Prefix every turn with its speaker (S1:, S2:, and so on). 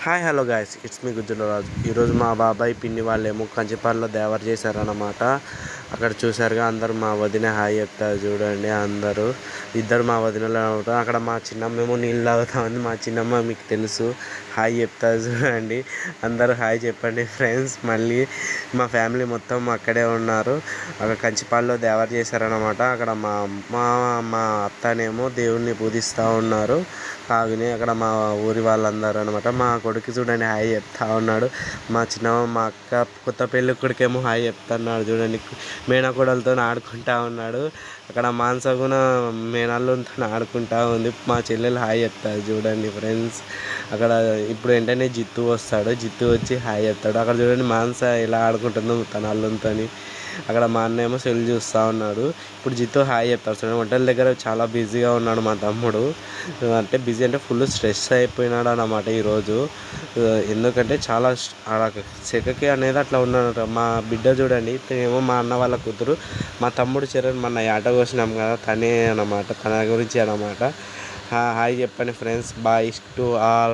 S1: Hi hello guys, it's me Gujjularaju. ఈరోజు మా బాబాయ్ పిన్ని వాళ్ళేమో కంచిపాలలో దేవర చేశారన్నమాట. అక్కడ చూసారుగా అందరూ మా వదిన హాయ్ చెప్తారు చూడండి. అందరూ ఇద్దరు మా వదినలు ఉంటారు. అక్కడ మా చిన్నమ్మేమో నీళ్ళు తాగుతామని మా చిన్నమ్మ మీకు తెలుసు హాయ్ చెప్తారు చూడండి. అందరూ హాయ్ చెప్పండి ఫ్రెండ్స్. మళ్ళీ మా ఫ్యామిలీ మొత్తం అక్కడే ఉన్నారు. అక్కడ కంచిపాలలో దేవర చేశారన్నమాట. అక్కడ మా అమ్మ మా అత్తనేమో దేవుణ్ణి పూజిస్తూ ఉన్నారు. కాగిని అక్కడ మా ఊరి వాళ్ళందరూ అనమాట. మా కొడుకు చూడండి హాయ్ చెప్తా ఉన్నాడు. మా చిన్నమ్మ మా అక్క కొత్త పెళ్ళి కొడుకేమో హాయ్ చెప్తున్నాడు చూడండి. మేనకోడలతో ఆడుకుంటా ఉన్నాడు. అక్కడ మానసగుణ మేనల్లుతో ఆడుకుంటా ఉంది. మా చెల్లెలు హాయ్ చెప్తాడు చూడండి ఫ్రెండ్స్. అక్కడ ఇప్పుడు వెంటనే జిత్తు వస్తాడు. జిత్తు వచ్చి హాయ్ చెప్తాడు. అక్కడ చూడండి మానస ఎలా ఆడుకుంటుందో తన అల్లుతో. అక్కడ మా అన్న ఏమో సెల్ చూస్తూ ఉన్నాడు. ఇప్పుడు జిత్తు హాయ్ చెప్తాడు చూడండి. వంటల దగ్గర చాలా బిజీగా ఉన్నాడు మా తమ్ముడు. అంటే బిజీ అంటే ఫుల్ స్ట్రెస్ అయిపోయినాడు అన్నమాట ఈరోజు. ఎందుకంటే చాలా సెకకి అనేది అట్లా ఉన్నాడు. మా బిడ్డ చూడండి, ఏమో మా అన్న వాళ్ళ కూతురు. మా తమ్ముడు చరణ్ మన ఆట కోసినాం కదా, తనే అన్నమాట. తన గురించి అన్నమాట. హాయ్ చెప్పండి ఫ్రెండ్స్. Bye to all.